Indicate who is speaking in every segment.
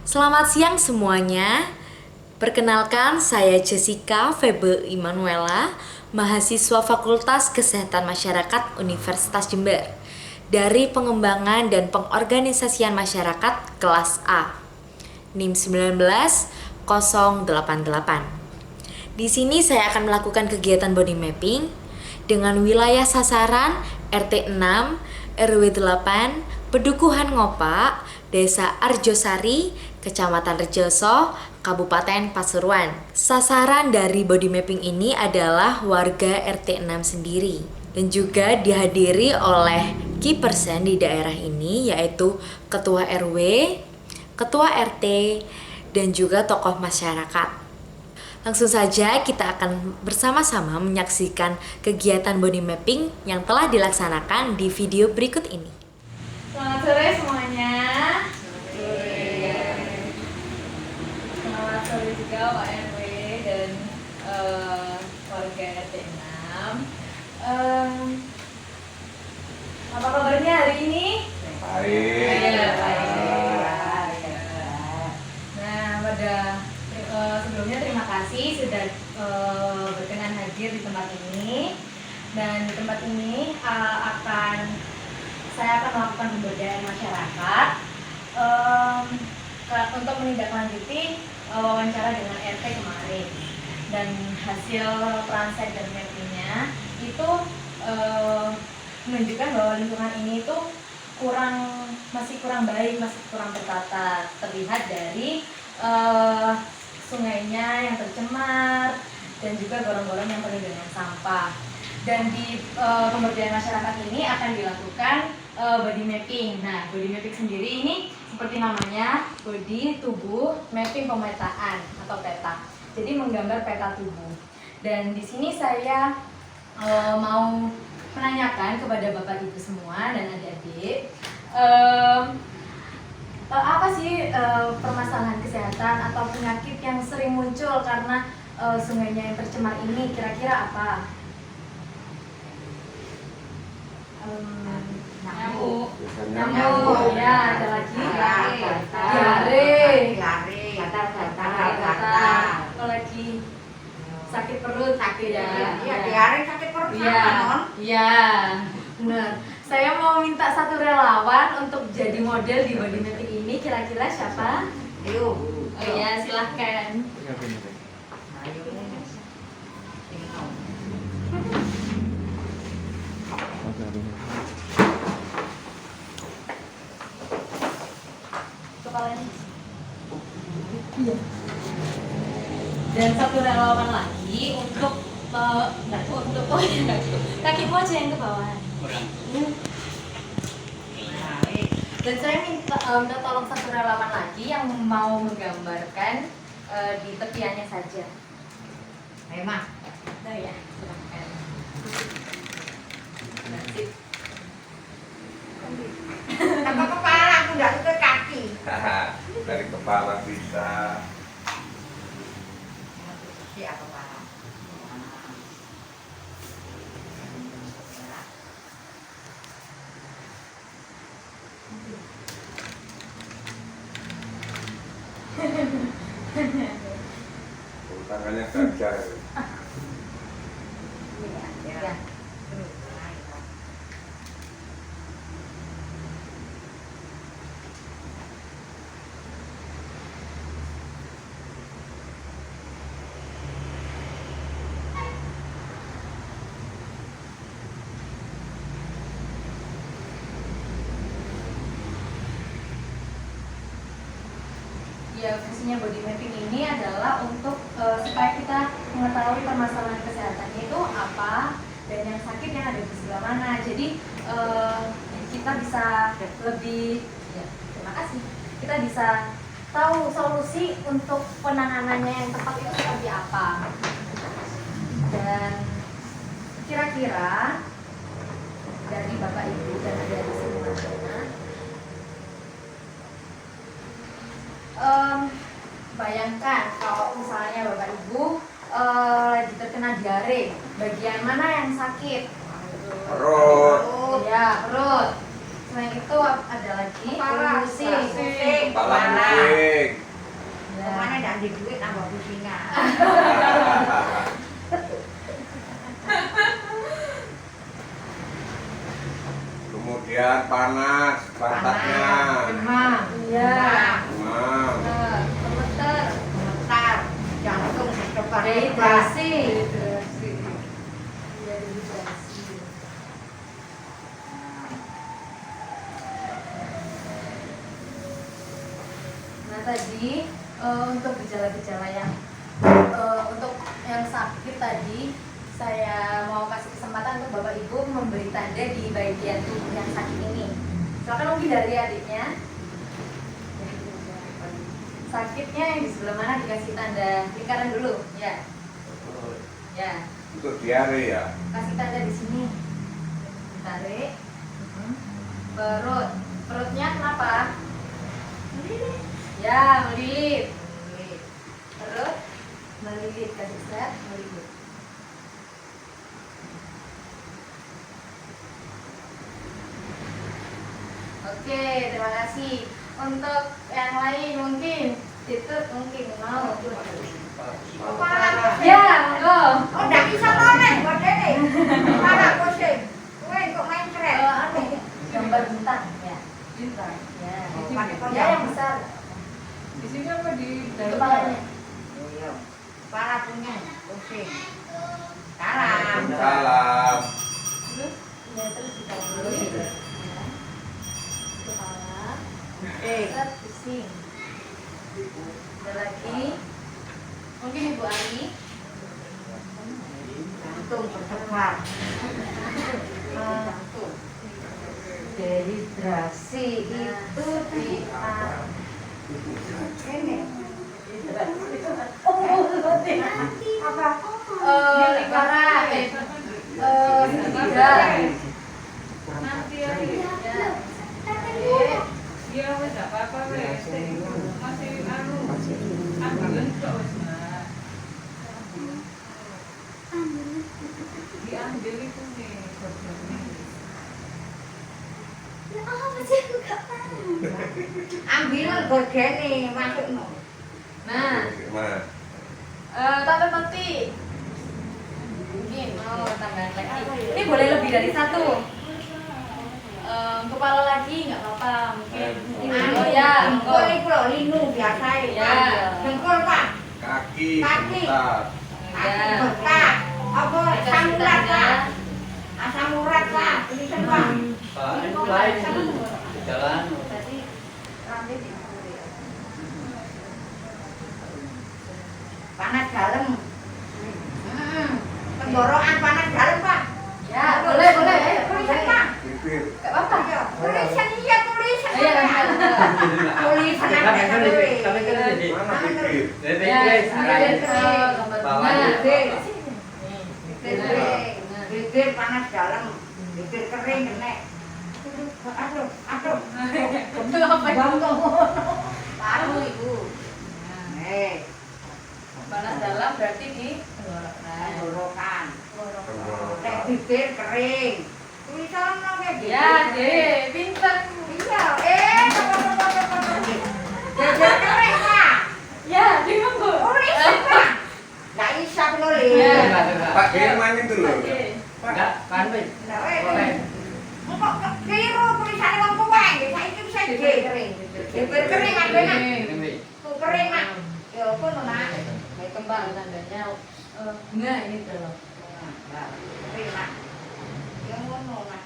Speaker 1: Selamat siang semuanya. Perkenalkan, saya Jessica Febe Immanuela, mahasiswa Fakultas Kesehatan Masyarakat Universitas Jember dari Pengembangan dan Pengorganisasian Masyarakat kelas A, NIM 19088. Di sini saya akan melakukan kegiatan body mapping dengan wilayah sasaran RT 6, RW 8, Pedukuhan Ngopak, Desa Arjosari, Kecamatan Rejoso, Kabupaten Pasuruan. Sasaran dari body mapping ini adalah warga RT 6 sendiri dan juga dihadiri oleh key person di daerah ini, yaitu Ketua RW, Ketua RT, dan juga tokoh masyarakat. Langsung saja kita akan bersama-sama menyaksikan kegiatan body mapping yang telah dilaksanakan di video berikut ini. Selamat sore semuanya. Selamat sore juga Pak RW dan warga RT 6. Apa kabarnya hari ini?
Speaker 2: Baik.
Speaker 1: Nah, pada sebelumnya terima kasih sudah berkenan hadir di tempat ini. Dan di tempat ini saya akan melakukan pemberdayaan masyarakat untuk menindaklanjuti wawancara dengan RT kemarin. Dan hasil transit dan mappingnya itu menunjukkan bahwa lingkungan ini itu masih kurang baik, masih kurang tertata. Terlihat dari sungainya yang tercemar dan juga gorong-gorong yang penuh dengan sampah. Dan di pemberdayaan masyarakat ini akan dilakukan body mapping. Nah, body mapping sendiri ini seperti namanya, body tubuh mapping pemetaan atau peta. Jadi menggambar peta tubuh. Dan di sini saya mau menanyakan kepada Bapak Ibu semua dan adik-adik, apa sih permasalahan kesehatan atau penyakit yang sering muncul karena sungainya yang tercemar ini? Kira-kira apa? Nyamuk, ya, ada lagi diare, gatal, apa lagi? Sakit perut, ya.
Speaker 2: Diare sakit perut
Speaker 1: Iya, benar. Saya mau minta satu relawan untuk jadi model di body mapping ini. Kira-kira siapa?
Speaker 2: Ayo.
Speaker 1: Oh ya, silahkan. Kepalanya. Iya. Dan satu relawan lagi untuk kakimu aja yang ke bawah. Dan saya minta tolong satu relawan lagi yang mau menggambarkan di tepiannya saja.
Speaker 2: Ayo, Mak.
Speaker 1: Nah ya, silahkan.
Speaker 2: Apa kepala aku enggak ke kaki.
Speaker 3: Dari kepala bisa.
Speaker 2: Iya, kepala.
Speaker 3: Tangannya saja.
Speaker 2: Ya.
Speaker 1: Ya, fungsinya body mapping ini adalah untuk supaya kita mengetahui permasalahan kesehatannya itu apa dan yang sakit yang ada di sebelah mana. Jadi kita bisa lebih, ya, terima kasih. Kita bisa tahu solusi untuk penanganannya yang tepat itu seperti apa. Dan kira-kira dari Bapak Ibu dan adik-adik semuanya, bayangkan kalau misalnya Bapak Ibu lagi terkena diare, bagian mana yang sakit?
Speaker 3: Perut.
Speaker 1: Ya, perut. Selain itu ada lagi
Speaker 2: Kepala,
Speaker 1: pusing.
Speaker 2: pusing,
Speaker 3: Kepala
Speaker 2: kepala.
Speaker 3: pusing.
Speaker 2: Kemana ndak di duit tambah pusingan.
Speaker 3: Kemudian panas pantatnya.
Speaker 2: Demam.
Speaker 1: Iya.
Speaker 3: Demam.
Speaker 1: Gemeter.
Speaker 2: Gemetar. Jantung depan.
Speaker 1: Dehidrasi. Nah tadi untuk gejala-gejala yang untuk yang sakit tadi saya mau kasih kesempatan untuk Bapak Ibu memberi tanda di bagian tubuh yang sakit ini. Silakan mungkin dari adiknya. Sakitnya yang di sebelah mana dikasih tanda lingkaran dulu, ya. Ya,
Speaker 3: Untuk diare ya.
Speaker 1: kasih tanda di sini. Tarik. Perutnya kenapa? Ya, melilit. Perut melilit, kasih set, melilit. Oke, terima kasih. Untuk yang lain mungkin itu mungkin mau.
Speaker 2: Kepala pusing.
Speaker 1: Ya, monggo.
Speaker 2: Oh, ndak bisa noleh buat ini. Kepala pusing. Kowe kok main keren.
Speaker 1: Gambar bintang, ya.
Speaker 4: Bintang.
Speaker 1: Ya.
Speaker 2: Pakai
Speaker 1: Ya,
Speaker 2: pojok.
Speaker 1: yang besar.
Speaker 4: Di sini apa di dalam?
Speaker 1: Kepalanya.
Speaker 2: Iya. Kepala punya pusing. Salam.
Speaker 3: Salam.
Speaker 4: Terus
Speaker 1: Ya, terus ditarik. Ya. Kepala. Set, pusing. Ada lagi. Mungkin Ibu Ari.
Speaker 2: Jantung berdebar. Jantung.
Speaker 1: Dehidrasi itu di
Speaker 2: Ini. Apa?
Speaker 1: lingkaran segitiga.
Speaker 4: nanti ya.
Speaker 1: Ya.
Speaker 4: Iya wes apa-apa wes. Masih anu. Ambulan kok wes, Mbak. Diambil itu nih gorgennya.
Speaker 2: Ambil gorgene masukno.
Speaker 1: Nah,
Speaker 3: Nah,
Speaker 1: tambah peti. Mungkin mau tambahan lagi. Ini boleh lebih dari satu. Kepala lagi nggak apa-apa. Mungkin. Oh ya,
Speaker 2: Dengkul iku lho linu biasa
Speaker 1: Ya.
Speaker 2: Dengkul Pak.
Speaker 3: kaki
Speaker 2: Kaki.
Speaker 3: sebentar.
Speaker 2: Kaki bekak. Apa asam urat Pak? Asam urat Pak. Tulisan Pak.
Speaker 5: Pak, itu lain jalan.
Speaker 1: Tadi rambut di
Speaker 2: Panas dalam. Tenggorokan panas dalam Pak.
Speaker 1: Ya, boleh, boleh.
Speaker 2: Tulisan Pak.
Speaker 3: Bibir.
Speaker 1: Nggak apa-apa.
Speaker 2: Tulisan iya tulisan.
Speaker 1: Iya,
Speaker 2: Pak. Tulisan
Speaker 5: Kami
Speaker 2: apa
Speaker 5: kan
Speaker 2: tulis?
Speaker 5: kami kan jadi.
Speaker 3: Mana bibir?
Speaker 5: Jadi
Speaker 1: Ya,
Speaker 5: guys,
Speaker 1: kemudian ke
Speaker 5: arahin.
Speaker 1: gambar
Speaker 5: Bawahnya.
Speaker 1: bunga.
Speaker 2: Bibir.
Speaker 1: Nih.
Speaker 2: Bibir. Bibir panas dalam. Bibir kering kena. Aduh, aduh.
Speaker 1: Itu apa ya?
Speaker 2: Paru Ibu.
Speaker 1: Panas dalam berarti di tenggorokan.
Speaker 2: Tenggorokan.
Speaker 3: Tenggorokan.
Speaker 2: Nek bibir kering. Tulisan no kayak gitu.
Speaker 1: Ya, deh, pinter.
Speaker 2: Iya, bibir kering Pak.
Speaker 1: Ya, di monggo.
Speaker 2: Tulisan Pak. Nggak bisa penulis.
Speaker 1: Ya.
Speaker 3: Pak Firman itu loh.
Speaker 1: Oke.
Speaker 5: Enggak, kan wes.
Speaker 2: Nggak weh.
Speaker 5: Boleh.
Speaker 2: Kok keliru tulisannya wong tua ya? Saiki bisa
Speaker 1: Bibir
Speaker 2: iki.
Speaker 1: kering.
Speaker 2: Bibir kering Mas Benak.
Speaker 5: Ini wes.
Speaker 2: Tuh kering Mak. Ya apa no Nak?
Speaker 1: Baik, kembang tandanya bunga ini tuh loh.
Speaker 2: Kering Mak. Ya ngono Mak.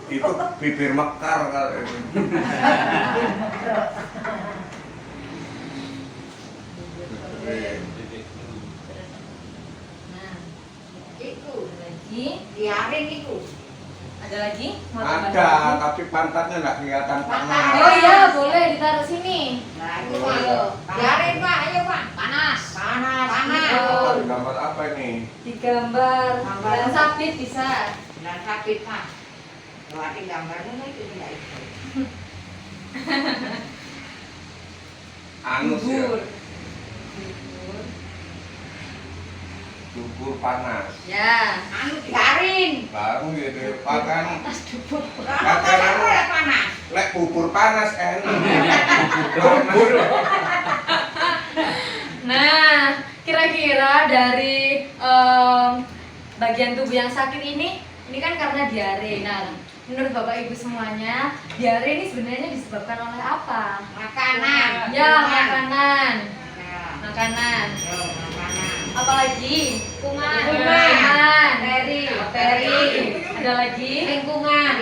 Speaker 3: Itu bibir mekar kalau itu.
Speaker 1: Nah,
Speaker 2: Iku.
Speaker 1: ada lagi.
Speaker 2: Diarin iku.
Speaker 1: Ada lagi? Mau
Speaker 3: Ada,
Speaker 1: tambahan lagi?
Speaker 3: tapi pantatnya nggak kelihatan panas.
Speaker 1: Oh iya, boleh ditaruh sini.
Speaker 2: Nah, itu Pak. Diarin Pak, ayo Pak.
Speaker 1: Panas.
Speaker 2: Panas. Panas.
Speaker 3: Apa, gambar apa ini?
Speaker 1: Digambar
Speaker 2: Gambar.
Speaker 1: dan sabit bisa.
Speaker 2: Dan sakit Pak. Lewati gambarnya itu tidak itu.
Speaker 3: Anus ya.
Speaker 1: Bubur.
Speaker 3: Bubur. bubur panas.
Speaker 1: Ya.
Speaker 2: Anu digaring.
Speaker 3: Baru gitu, pakan
Speaker 2: Apa panas?
Speaker 3: lek bubur panas enak.
Speaker 1: Nah, kira-kira dari bagian tubuh yang sakit ini kan karena diare. Nah, menurut Bapak Ibu semuanya, diare ini sebenarnya disebabkan oleh apa?
Speaker 2: Makanan.
Speaker 1: Ya, makanan.
Speaker 2: Ya.
Speaker 1: Makanan.
Speaker 2: Makanan.
Speaker 1: Apalagi?
Speaker 2: Lingkungan.
Speaker 1: Bakteri. Ada lagi?
Speaker 2: Lingkungan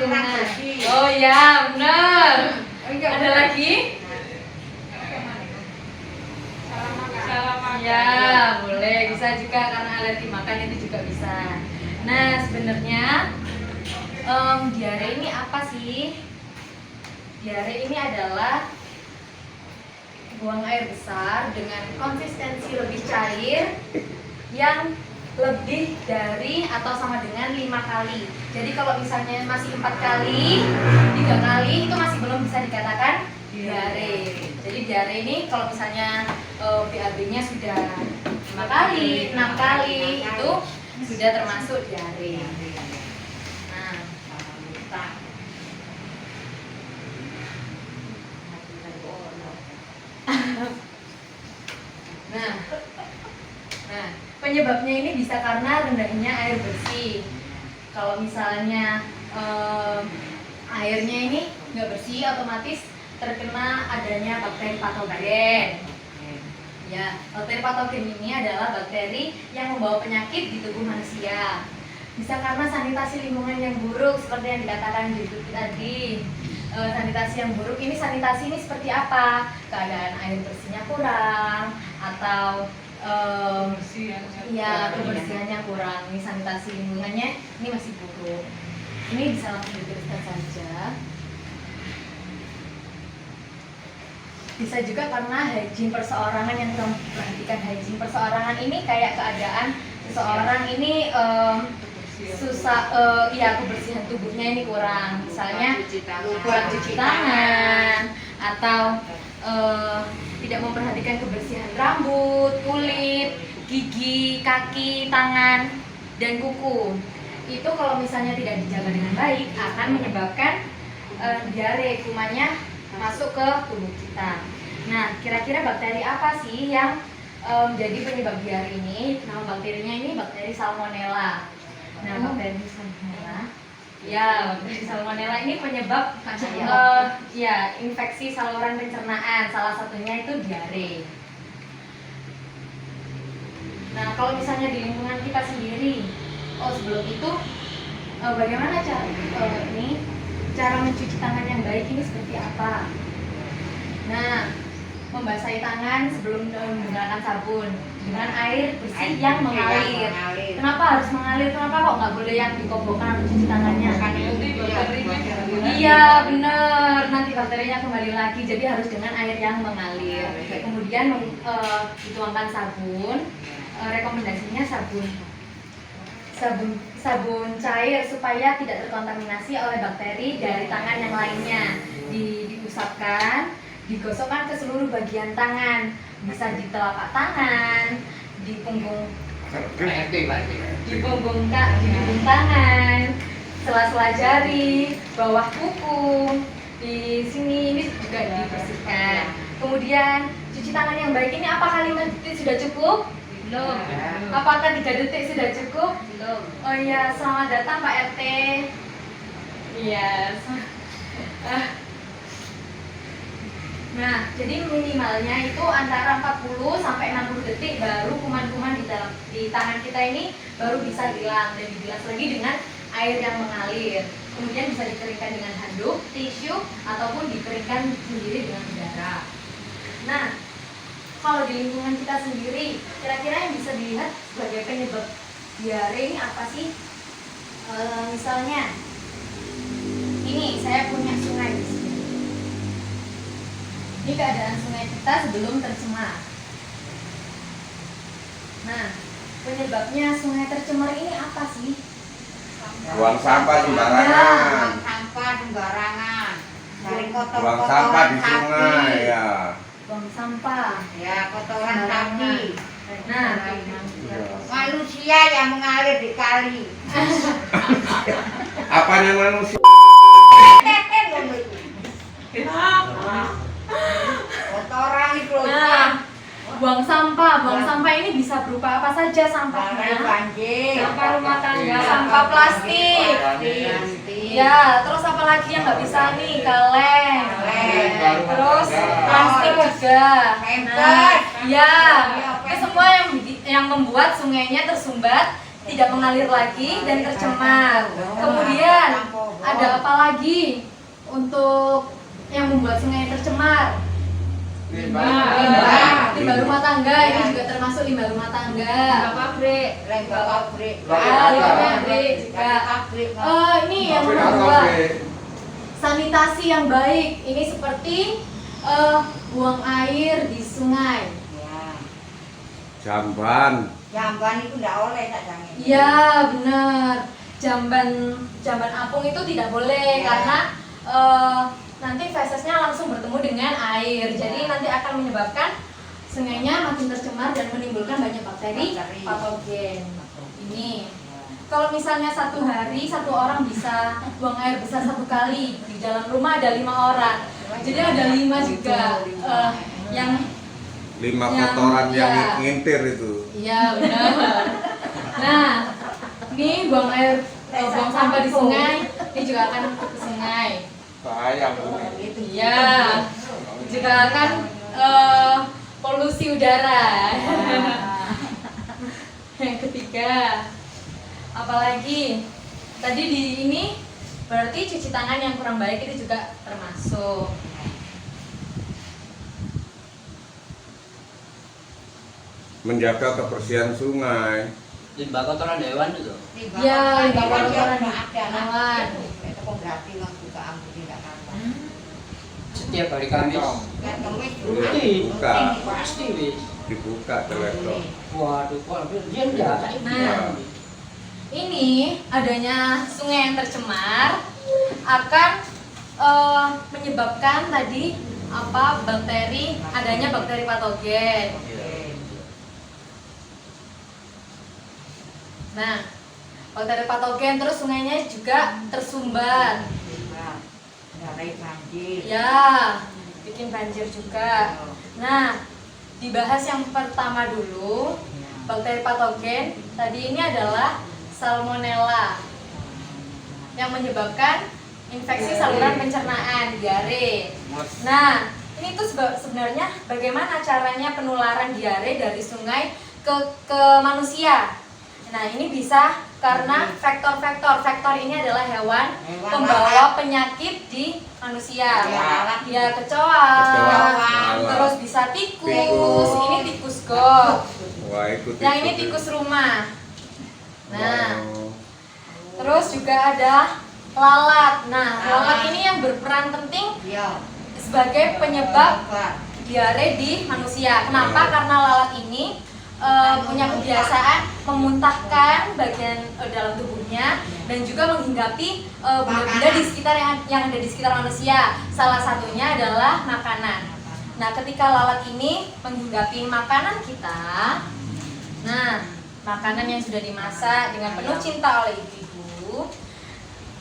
Speaker 2: kurang bersih.
Speaker 1: Oh ya, benar. Ada lagi?
Speaker 4: Salah makan.
Speaker 1: Ya, boleh. Bisa juga karena alergi makan itu juga bisa. Nah, sebenarnya diare ini apa sih? Diare ini adalah buang air besar dengan konsistensi lebih cair yang lebih dari atau sama dengan 5 kali. Jadi kalau misalnya masih 4 kali, 3 kali itu masih belum bisa dikatakan diare. Jadi diare ini kalau misalnya BAB-nya sudah 5 kali, 6 kali itu sudah termasuk diare. Nah, Nah, penyebabnya ini bisa karena rendahnya air bersih. Kalau misalnya airnya ini nggak bersih, otomatis terkena adanya bakteri patogen. Ya, bakteri patogen ini adalah bakteri yang membawa penyakit di tubuh manusia. Bisa karena sanitasi lingkungan yang buruk seperti yang dikatakan di buku tadi. Sanitasi yang buruk ini, sanitasi ini seperti apa? Keadaan air bersihnya kurang atau ya kebersihannya kurang. Ini sanitasi lingkungannya ini masih buruk. Ini bisa langsung dituliskan saja. Bisa juga karena hygiene perseorangan yang kurang perhatikan. Hygiene perseorangan ini kayak keadaan seseorang ini susah, ya kebersihan tubuhnya ini kurang. Misalnya kurang cuci tangan atau tidak memperhatikan kebersihan rambut, kulit, gigi, kaki, tangan, dan kuku. Itu kalau misalnya tidak dijaga dengan baik akan menyebabkan diare, kumannya masuk ke tubuh kita. Nah, kira-kira bakteri apa sih yang menjadi penyebab diare ini? Nama bakterinya ini bakteri Salmonella. Nah, bakteri Salmonella, ya, bakteri Salmonella ini penyebab ya infeksi saluran pencernaan. Salah satunya itu diare. Nah, kalau misalnya di lingkungan kita sendiri, sebelum itu bagaimana cara mencuci tangan yang baik ini seperti apa? Nah, membasahi tangan sebelum menggunakan sabun dengan air bersih yang mengalir. Kenapa harus mengalir? Kenapa kok nggak boleh yang dikobokan atau cuci tangannya? Iya, bener. Nanti bakterinya kembali lagi. Jadi harus dengan air yang mengalir. Kemudian dituangkan sabun. Rekomendasinya sabun cair supaya tidak terkontaminasi oleh bakteri dari tangan yang lainnya. Diusapkan, digosokkan ke seluruh bagian tangan, bisa di telapak tangan, di punggung tangan, sela-sela jari, bawah kuku, di sini ini juga dibersihkan. Kemudian cuci tangan yang baik ini apakah 5 detik sudah cukup? Belum. Apakah 3 detik sudah cukup? Belum. Oh iya, selamat datang Pak RT. Iya. Nah, jadi minimalnya itu antara 40 sampai 60 detik baru kuman-kuman di tangan kita ini baru bisa hilang, dan dibilas lagi dengan air yang mengalir. Kemudian bisa dikeringkan dengan handuk, tisu, ataupun dikeringkan sendiri dengan udara. Nah, kalau di lingkungan kita sendiri, kira-kira yang bisa dilihat sebagai penyebab diare ini apa sih? Misalnya, ini saya punya sungai di sini. Ini keadaan sungai kita sebelum tercemar. Nah, penyebabnya sungai tercemar ini apa sih?
Speaker 3: Buang sampah sembarangan.
Speaker 2: Buang sampah sembarangan. Dari
Speaker 3: Buang sampah di sungai ya.
Speaker 1: Buang sampah.
Speaker 2: Ya, kotoran sapi.
Speaker 1: Nah,
Speaker 2: Manusia yang mengalir di kali.
Speaker 3: Apanya manusia?
Speaker 2: Teten ngono iku. Kotoran itu.
Speaker 1: nah, buang sampah ini bisa berupa apa saja
Speaker 2: Barang
Speaker 1: sampahnya.
Speaker 2: banjir.
Speaker 4: Sampah rumah tangga.
Speaker 1: Sampah plastik. Ya, terus apa lagi yang nggak bisa nih? Kaleng. Terus plastik juga. Nah, ya, itu semua yang membuat sungainya tersumbat, tidak mengalir lagi dan tercemar. Kemudian ada apa lagi untuk yang membuat sungai tercemar? Limbah rumah tangga, ini juga termasuk limbah rumah tangga.
Speaker 4: Pabrik.
Speaker 2: Limbah pabrik.
Speaker 1: Limbah pabrik juga. Ini yang membuat sanitasi yang baik. Ini seperti buang air di sungai.
Speaker 2: Ya.
Speaker 3: Jamban.
Speaker 2: Jamban itu enggak oleh tak jangan.
Speaker 1: Iya, benar. Jamban apung itu tidak boleh
Speaker 2: Ya.
Speaker 1: karena nanti fesesnya langsung bertemu dengan air. Jadi nanti akan menyebabkan sungainya makin tercemar dan menimbulkan banyak bakteri patogen. Ini. Kalau misalnya satu hari satu orang bisa buang air besar 1 kali, di dalam rumah ada 5 orang. Jadi ada 5 juga yang
Speaker 3: 5
Speaker 1: Yang-
Speaker 3: kotoran yang
Speaker 1: ya.
Speaker 3: ngintir itu.
Speaker 1: iya benar. Nah, ini buang sampah di sungai, ini juga akan ke sungai.
Speaker 3: Bahaya Bu.
Speaker 1: Iya, juga akan polusi udara. Yang ketiga, apalagi tadi di ini berarti cuci tangan yang kurang baik itu juga termasuk.
Speaker 3: Menjaga kebersihan sungai.
Speaker 5: Limbah kotoran hewan itu.
Speaker 1: Ya, limbah kotoran
Speaker 2: ada
Speaker 1: hewan.
Speaker 2: Itu kok berarti lah juga ambil tidak apa.
Speaker 5: Setiap hari Kamis.
Speaker 2: Kan kemis
Speaker 3: Dibuka.
Speaker 5: Pasti wis.
Speaker 3: Dibuka telegram.
Speaker 5: Waduh, kok dia enggak.
Speaker 1: Nah, ini adanya sungai yang tercemar akan menyebabkan tadi adanya bakteri patogen. Nah, bakteri patogen terus sungainya juga tersumbat.
Speaker 2: Dari banjir.
Speaker 1: Ya, bikin banjir juga. Nah, dibahas yang pertama dulu. Bakteri patogen tadi ini adalah Salmonella yang menyebabkan infeksi saluran pencernaan, diare. Nah, ini tuh sebenarnya bagaimana caranya penularan diare dari sungai ke manusia. Nah, ini bisa karena faktor ini adalah hewan pembawa penyakit di manusia. Ya, kecoa, terus bisa tikus. Ini tikus gok.
Speaker 3: Wah, ikut.
Speaker 1: Yang ini tikus rumah. Nah,
Speaker 3: Wow.
Speaker 1: terus juga ada lalat. Nah, lalat ini yang berperan penting
Speaker 2: Iya.
Speaker 1: sebagai penyebab diare di manusia. Kenapa? Karena lalat ini punya kebiasaan memuntahkan bagian dalam tubuhnya dan juga menghinggapi benda-benda di sekitar yang ada di sekitar manusia. Salah satunya adalah makanan. Nah, ketika lalat ini menghinggapi makanan kita, nah, makanan yang sudah dimasak dengan penuh cinta oleh ibu-ibu,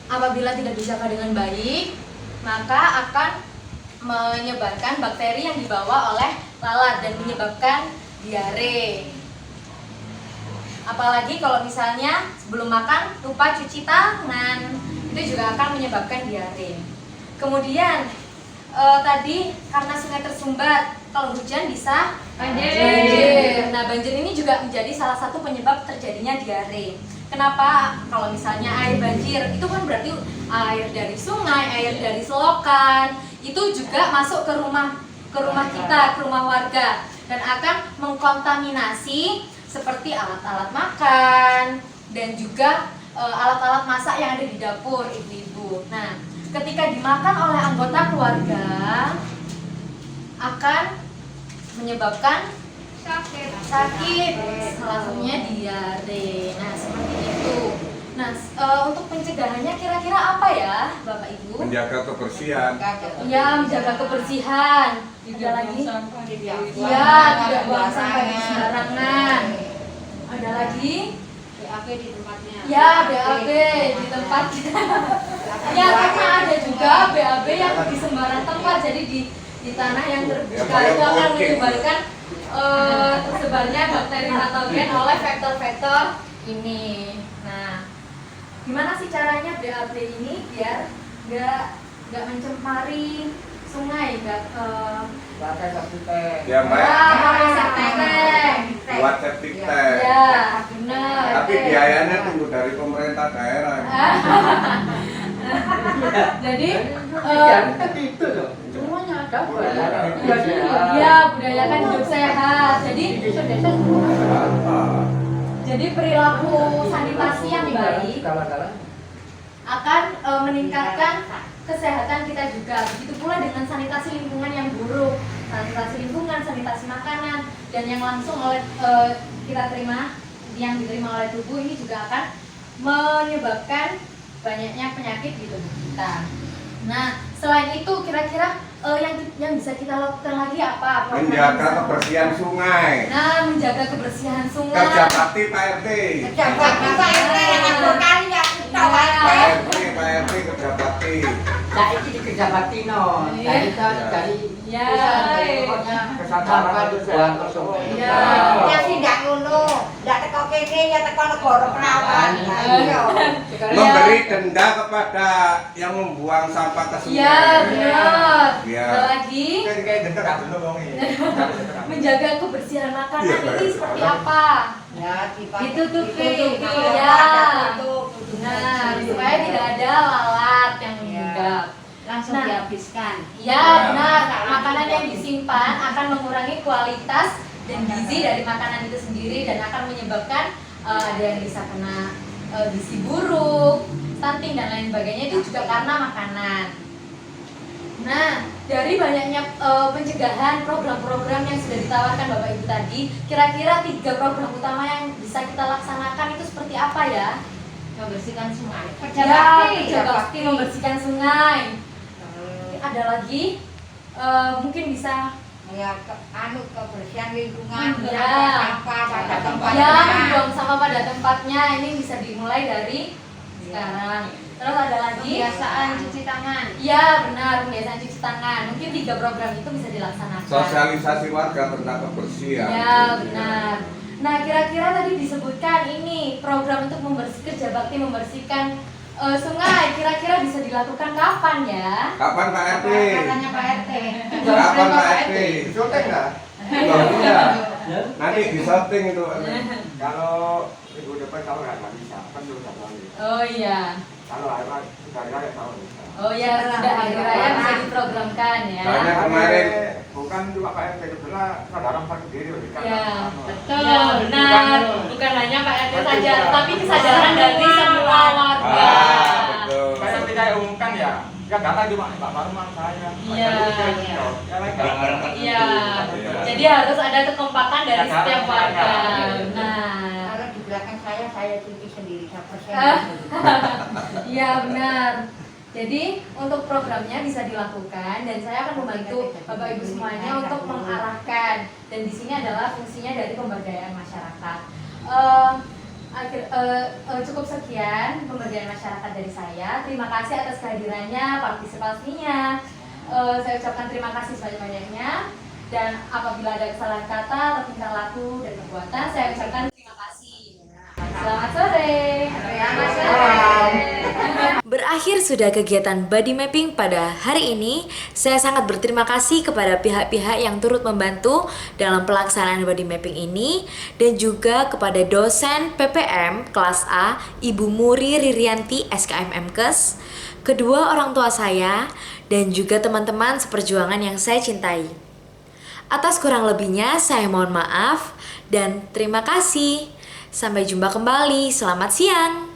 Speaker 1: apabila tidak dijaga dengan baik, maka akan menyebarkan bakteri yang dibawa oleh lalat dan menyebabkan diare. Apalagi kalau misalnya sebelum makan lupa cuci tangan, itu juga akan menyebabkan diare. Kemudian tadi karena sungai tersumbat, kalau hujan bisa banjir. Nah, banjir ini juga menjadi salah satu penyebab terjadinya diare. Kenapa? Kalau misalnya air banjir, itu kan berarti air dari sungai, air dari selokan, itu juga masuk ke rumah kita, ke rumah warga, dan akan mengkontaminasi seperti alat-alat makan dan juga alat-alat masak yang ada di dapur ibu-ibu. Nah, ketika dimakan oleh anggota keluarga akan menyebabkan sakit, salah satunya diare. Nah, seperti itu. Nah, untuk pencegahannya kira-kira apa ya, Bapak Ibu?
Speaker 3: Menjaga kebersihan.
Speaker 1: Ya, menjaga kebersihan. Ada lagi? Ya, tidak buang sampah di sembarangan. Ada lagi?
Speaker 2: BAB di tempatnya.
Speaker 1: Ya, BAB di tempatnya. Ya, karena ada juga BAB yang di sembarang tempat, jadi di tanah yang terbuka itu akan menyebarkan tersebarnya bakteri patogen oleh vektor-vektor ini. Nah, gimana sih caranya BAB ini biar nggak mencemari sungai,
Speaker 5: Pakai septic tank.
Speaker 3: Ya, Mbak.
Speaker 1: pakai septic tank.
Speaker 3: Buat septic tank.
Speaker 1: Ya, benar.
Speaker 3: Tapi biayanya tunggu dari pemerintah daerah.
Speaker 1: Jadi
Speaker 5: Itu loh. Semuanya ada.
Speaker 1: ya, budayakan hidup sehat. Jadi perilaku sanitasi yang baik akan meningkatkan kesehatan kita juga. Begitu pula dengan sanitasi lingkungan yang buruk, sanitasi lingkungan, sanitasi makanan, dan yang langsung oleh kita terima, yang diterima oleh tubuh ini juga akan menyebabkan banyaknya penyakit di tubuh kita. Nah, selain itu kira-kira yang bisa kita lakukan lagi apa?
Speaker 3: Menjaga kebersihan sungai.
Speaker 1: Nah, menjaga kebersihan sungai.
Speaker 3: Kerja bakti Pak RT.
Speaker 2: Pejabat kita ini yang nganggur kali ya kita
Speaker 3: Pak
Speaker 2: wae.
Speaker 3: RT kerja bakti.
Speaker 5: Nah, ini di kerja bakti no. Dari
Speaker 1: Ya.
Speaker 5: kesadaran buat
Speaker 1: Ya.
Speaker 2: Ya sih ndak ngono. Ndak teko kene ya teko negara Perawan. Iya.
Speaker 3: Memberi denda kepada yang membuang sampah ke sungai.
Speaker 1: Ya, benar.
Speaker 3: Ya.
Speaker 1: Ada lagi menjaga kebersihan makanan
Speaker 3: Iya,
Speaker 1: ini seperti apa?
Speaker 2: Ya,
Speaker 1: Ditutupi. Ya. Benar, supaya tidak ada lalat yang menggigap.
Speaker 2: Langsung
Speaker 1: Nah.
Speaker 2: dihabiskan.
Speaker 1: Ya, benar. Makanan yang disimpan akan mengurangi kualitas dan gizi dari makanan itu sendiri dan akan menyebabkan ada yang bisa kena gizi buruk, stunting dan lain sebagainya, itu juga karena makanan. Nah, dari banyaknya pencegahan program-program yang sudah ditawarkan Bapak Ibu tadi, kira-kira 3 program utama yang bisa kita laksanakan itu seperti apa ya?
Speaker 2: Membersihkan sungai.
Speaker 1: Kerja bakti membersihkan sungai. Ada lagi? Mungkin bisa
Speaker 2: Ya, kebersihan lingkungan,
Speaker 1: Ya.
Speaker 2: sampah pada tempatnya.
Speaker 1: ya membuang sampah pada tempatnya. Ini bisa dimulai dari sekarang. Terus ada lagi
Speaker 2: Kebiasaan cuci tangan.
Speaker 1: ya, benar, kebiasaan cuci tangan. Mungkin 3 program itu bisa dilaksanakan.
Speaker 3: Sosialisasi warga tentang kebersihan.
Speaker 1: Ya, benar. Nah, kira-kira tadi disebutkan ini program untuk kerja bakti membersihkan sungai. Kira-kira bisa dilakukan kapan ya?
Speaker 3: Kapan Pak RT?
Speaker 2: Katanya Pak RT.
Speaker 3: Kapan Pak RT?
Speaker 6: Syuting nggak?
Speaker 3: Loh, iya. Nanti di shooting itu.
Speaker 6: Kalau minggu depan kalau nggak bisa, kan sudah lagi.
Speaker 1: Oh iya.
Speaker 6: Kalau hari sudah raya kalau bisa.
Speaker 1: Oh ya, sudah hari raya bisa diprogramkan ya.
Speaker 3: Soalnya kemarin
Speaker 6: bukan cuma Pak RT sebelah saudara Pak sendiri kan.
Speaker 1: Ya,
Speaker 2: Betul.
Speaker 1: ya, benar. Bukan hanya Pak RT saja, tapi kesadaran dari semua warga.
Speaker 3: betul.
Speaker 6: Saya ketika umumkan ya, ya datang cuma Pak Parman saya.
Speaker 1: Iya.
Speaker 6: Ya lain nggak.
Speaker 1: Iya. Jadi harus ada kekompakan dari setiap warga. Nah,
Speaker 2: Kalau di belakang saya cuci sendiri, saya persen.
Speaker 1: iya benar. Jadi untuk programnya bisa dilakukan dan saya akan membantu Bapak Ibu semuanya untuk mengarahkan, dan di sini adalah fungsinya dari pemberdayaan masyarakat. Cukup sekian pemberdayaan masyarakat dari saya. Terima kasih atas kehadirannya, partisipasinya. Saya ucapkan terima kasih sebanyak-banyaknya, dan apabila ada kesalahan kata atau tingkah laku dan perbuatan, saya ucapkan terima kasih. Selamat sore.
Speaker 2: Selamat sore.
Speaker 1: Berakhir sudah kegiatan body mapping pada hari ini. Saya sangat berterima kasih kepada pihak-pihak yang turut membantu dalam pelaksanaan body mapping ini, dan juga kepada dosen PPM kelas A, Ibu Muri Ririanti SKM Mkes, kedua orang tua saya, dan juga teman-teman seperjuangan yang saya cintai. Atas kurang lebihnya saya mohon maaf dan terima kasih. Sampai jumpa kembali. Selamat siang.